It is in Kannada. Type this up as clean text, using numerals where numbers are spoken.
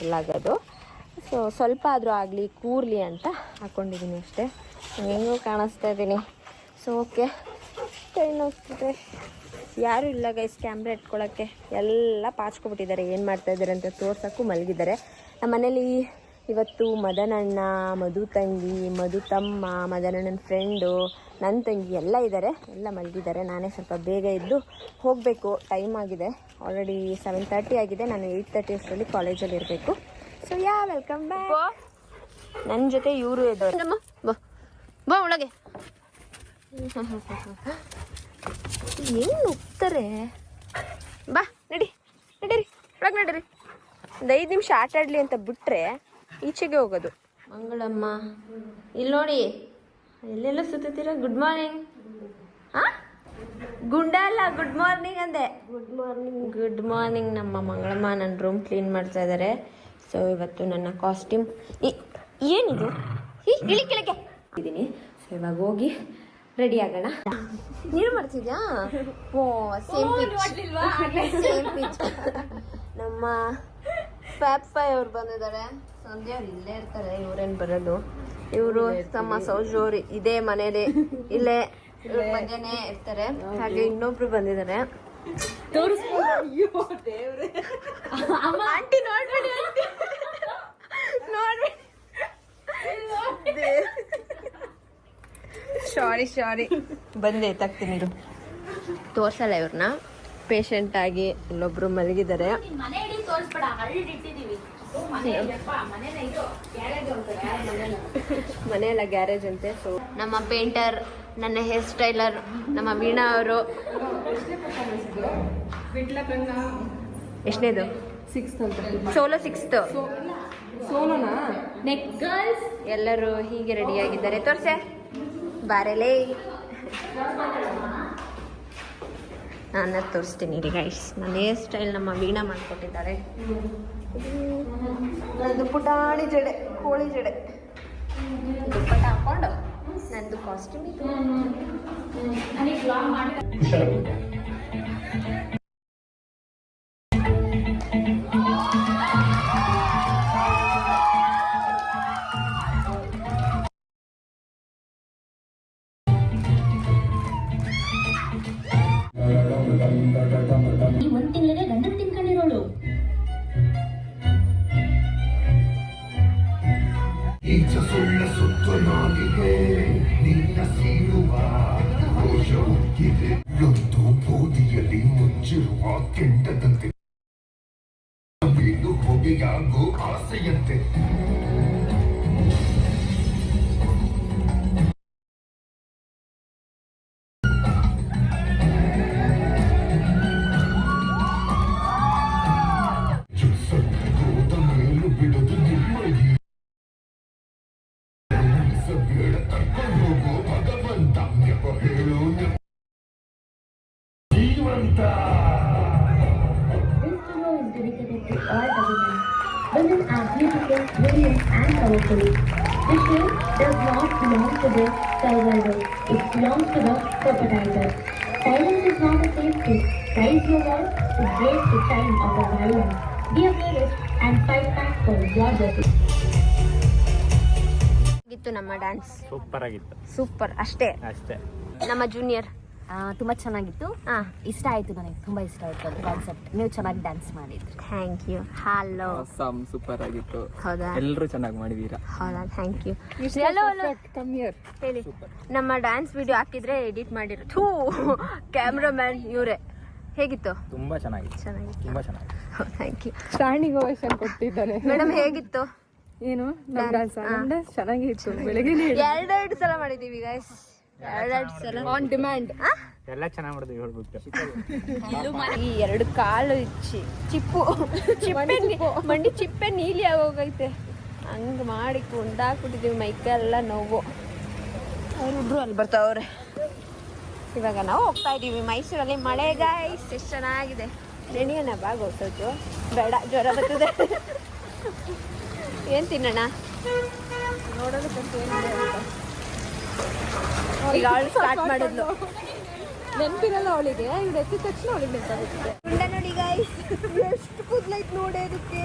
ಆಗೋದು. ಸೊ ಸ್ವಲ್ಪ ಆದರೂ ಆಗಲಿ ಕೂರಲಿ ಅಂತ ಹಾಕ್ಕೊಂಡಿದ್ದೀನಿ ಅಷ್ಟೇ. ಹೆಂಗೂ ಕಾಣಿಸ್ತಾ ಇದ್ದೀನಿ. ಸೊ ಓಕೆ, ಕೈ ನೋಡ್ತಿದೆ. ಯಾರೂ ಇಲ್ಲ ಗೈಸ್ ಕ್ಯಾಮ್ರಾ ಇಟ್ಕೊಳ್ಳೋಕ್ಕೆ. ಎಲ್ಲ ಪಾಚ್ಕೊಬಿಟ್ಟಿದ್ದಾರೆ. ಏನು ಮಾಡ್ತಾಯಿದ್ದಾರೆ ಅಂತ ತೋರ್ಸೋಕ್ಕೂ ಮಲಗಿದ್ದಾರೆ. ನಮ್ಮ ಮನೇಲಿ ಇವತ್ತು ಮದನಣ್ಣ, ಮಧು ತಂಗಿ, ಮಧು ತಮ್ಮ, ಮದನಣ್ಣನ ಫ್ರೆಂಡು, ನನ್ನ ತಂಗಿ ಎಲ್ಲ ಇದ್ದಾರೆ. ಎಲ್ಲ ಮಲಗಿದ್ದಾರೆ. ನಾನೇ ಸ್ವಲ್ಪ ಬೇಗ ಎದ್ದು ಹೋಗಬೇಕು. ಟೈಮ್ ಆಗಿದೆ ಆಲ್ರೆಡಿ 7:30 ಆಗಿದೆ. ನಾನು 8:30 ಅಷ್ಟರಲ್ಲಿ ಕಾಲೇಜಲ್ಲಿ ಇರಬೇಕು. So welcome back. ನನ್ನ ಜೊತೆ ಇವರು ಇದ್ದವರು. ನಮ್ಮ ಬಾ ಒಳಗೆ. ಏನು ಹೋಗ್ತಾರೆ? ಬಾ ನಡೀರಿ ಒಳಗೆ ನಡೀರಿ. ಒಂದು 5 ನಿಮಿಷ ಆಟ ಆಡಲಿ ಅಂತ ಬಿಟ್ಟರೆ ಈಚೆಗೆ ಹೋಗೋದು. ಮಂಗಳಮ್ಮ ಇಲ್ಲಿ ನೋಡಿ, ಎಲ್ಲೆಲ್ಲ ಸುತ್ತೀರ. Good morning. ಗುಂಡ ಅಲ್ಲ, ಗುಡ್ ಮಾರ್ನಿಂಗ್ ಅಂದೆ. Good morning. ನಮ್ಮ ಮಂಗಳಮ್ಮ ನನ್ನ ರೂಮ್ ಕ್ಲೀನ್ ಮಾಡ್ತಾ ಇದ್ದಾರೆ. ಸೊ ಇವತ್ತು ನನ್ನ ಕಾಸ್ಟ್ಯೂಮ್ ಏನಿದು? ಇಳಿ ಕೆಳಗೆ ಇದ್ದೀನಿ. ಸೊ ಇವಾಗ ಹೋಗಿ ರೆಡಿ ಆಗೋಣ. ನೀರು ಮಾಡ್ತಿದ್ಯಾ? ಓ ಸೇಮ್ ಪಿಚ್. ನಮ್ಮ ಫ್ಯಾಪ್ಫೈ ಅವ್ರು ಬಂದಿದ್ದಾರೆ. ಸಂಧ್ಯಾ ಅವ್ರು ಇಲ್ಲೇ ಇರ್ತಾರೆ. ಇವ್ರೇನು ಬರೋದು? ಇವರು ತಮ್ಮ ಸೌಜೋರಿ ಇದೇ ಮನೇಲಿ ಇಲ್ಲೇ ಮಧ್ಯಾಹ್ನ ಇರ್ತಾರೆ. ಹಾಗೆ ಇನ್ನೊಬ್ರು ಬಂದಿದ್ದಾರೆ. ಆಂಟಿ ನೋಡ್ಬೇಡಿ, ಸಾರಿ ಬಂದೆ ತಗ್ತೀನಿ. ಇದು ತೋರ್ಸಲ್ಲ ಇವ್ರನ್ನ. ಪೇಷಂಟ್ ಆಗಿ ಇಲ್ಲೊಬ್ರು ಮಲಗಿದ್ದಾರೆ. ಮನೆಯಲ್ಲ ಗ್ಯಾರೇಜ್ ಅಂತೆ. ಸೊ ನಮ್ಮ ಪೇಂಟರ್, ನನ್ನ ಹೇರ್ ಸ್ಟೈಲರ್, ನಮ್ಮ ವೀಣಾ ಅವರು. ಎಷ್ಟನೇದು? 6th ಅಂತ. Solo 6th. ಸೋಲೋನಾ? ಎಲ್ಲರೂ ಹೀಗೆ ರೆಡಿಯಾಗಿದ್ದಾರೆ. ತೋರ್ಸೆ ಬಾರೆಲೇ. ನಾನು ತೋರಿಸ್ತೀನಿ ರೀ ಗೈಸ್. ನನ್ನ ಹೇರ್ ಸ್ಟೈಲ್ ನಮ್ಮ ವೀಣಾ ಮಾಡಿಕೊಟ್ಟಿದ್ದಾರೆ. ನಂದು ಪುಟಾಣಿ ಜಡೆ, ಕೋಳಿ ಜಡೆ, ದುಪ್ಪಟ್ಟ ಹಾಕೊಂಡು ನಂದು ಕಾಸ್ಟ್ಯೂಮ್ ಇದು. ಒಂದ್ ತಿಂಗಳಿಗೆ ಗಂಡನ ತಿನ್ಕೊಂಡಿರೋಳು. ಈಚ ಸುಳ್ಳ ಸುತ್ತ ನಾಲಿಗೆ ನಿನ್ನ ಸೀಳುವ ರೋಷ ಉಕ್ಕಿದೆ. ಒಂದು ಬೂದಿಯಲ್ಲಿ ಮುಚ್ಚಿರುವ ಕೆಂಡದಂತೆ ಬೀಳು ಹೊಗೆಯಾಗೋ ಆಸೆಯಂತೆ. ಬಿಡೋದು ನಿಮ್ಮಲ್ಲಿ ಬೇಡ ತರ್ಕೊಂಡು ಹೋಗೋ ಭಗವಂತ ನೆಪ ಹೇಳೋ ಜೀವಂತ. Women are beautiful, brilliant and powerful. This shame does not belong to the survivor. It belongs to the perpetrator. Silence is not a safe place. Raise your voice to break the chain of the violence. Be a fearless and fight back for your justice. ನಮ್ಮ ಡ್ಯಾನ್ಸ್ ಸೂಪರ್ ಅಷ್ಟೇ. ನಮ್ಮ ಜೂನಿಯರ್ ತುಂಬ ಚೆನ್ನಾಗಿತ್ತು. ಇಷ್ಟ ಆಯ್ತು, ನನಗೆ ತುಂಬಾ ಇಷ್ಟ ಆಯ್ತು ಅದು ಕಾನ್ಸೆಪ್ಟ್. ನೀವು ಚೆನ್ನಾಗಿ ಡ್ಯಾನ್ಸ್ ಮಾಡಿದ್ರಿ. Thank you. ಹಲೋ ಸೂಪರ್ ಆಗಿತ್ತು. ಹೌದಾ? ಎಲ್ಲರೂ ಚೆನ್ನಾಗಿ ಮಾಡಿದೀರಾ. ಹೌದಾ? Thank you. ಹೇಳಿ, ನಮ್ಮ ಡ್ಯಾನ್ಸ್ ವಿಡಿಯೋ ಹಾಕಿದ್ರೆ ಎಡಿಟ್ ಮಾಡಿರೋ ಕ್ಯಾಮ್ರಾಮ್ಯಾನ್ ಇವರೇ. ಹೇಗಿತ್ತು? ತುಂಬಾ ಚೆನ್ನಾಗಿತ್ತು. ತುಂಬಾ ಚೆನ್ನಾಗಿತ್ತು. Thank you. ಸ್ಟ್ಯಾಂಡಿಂಗ್ ಓವೇಷನ್ ಕೊಟ್ಟಿದ್ದಾನೆ. ಮೇಡಮ್ ಹೇಗಿತ್ತು? ಏನು ಡ್ಯಾನ್ಸ್ ಚೆನ್ನಾಗಿತ್ತು. ಬೆಳಗ್ಗೆ 2 ಸಲ ಮಾಡಿದೀವಿ ಗೈಸ್. 2 ಸಲ ಆನ್ ಡಿಮ್ಯಾಂಡ್. ಎಲ್ಲ ಚೆನ್ನಾಗಿ ಮಾಡಿದ್ವಿ ಹೇಳ್ಬಿಟ್ಟು. ಈ 2 ಕಾಲು ಮಂಡಿ ಚಿಪ್ಪೆ ನೀಲಿ ಆಗೋಗೈತೆ. ಹಂಗ್ ಮಾಡಿ ಕುಂದಾಕ್ಬಿಟ್ಟಿದೀವಿ. ಮೈಕೆಲ್ಲ ನೋವು. ಅವರಿಬ್ರು ಅಲ್ಲಿ ಬರ್ತಾವ್ರೆ. ಇವಾಗ ನಾವು ಹೋಗ್ತಾ ಇದೀವಿ ಮೈಸೂರಲ್ಲಿ. ಮಳೆ ಗೈಸ್ ಎಷ್ಟು ಚೆನ್ನಾಗಿದೆ. ನೆನೆಯೋಣ ಬಾಗ ಹೊಸೋದು ಬೇಡ, ಜ್ವರ ಬರ್ತದೆ. ಏನು ತಿನ್ನೋಣ? ನೋಡೋದಕ್ಕಂತ ಏನಿದೆ ಅಂತ. ಈಗ ಅವಳು ಸ್ಟಾರ್ಟ್ ಮಾಡಿದ್ಲು. ನೆನಪಿರಲ್ಲ ಅವಳಿಗೆ. ಇವ್ರು ಎತ್ತಿದ ತಕ್ಷಣ ಅವಳಿಗೆ ನೆನಪಾಗುತ್ತೆ. ಗುಂಡ ನೋಡಿ ಗಾಯ್ಸ್, ಎಷ್ಟು ಕೂದಲೈತೆ ನೋಡಿ ಅದಕ್ಕೆ.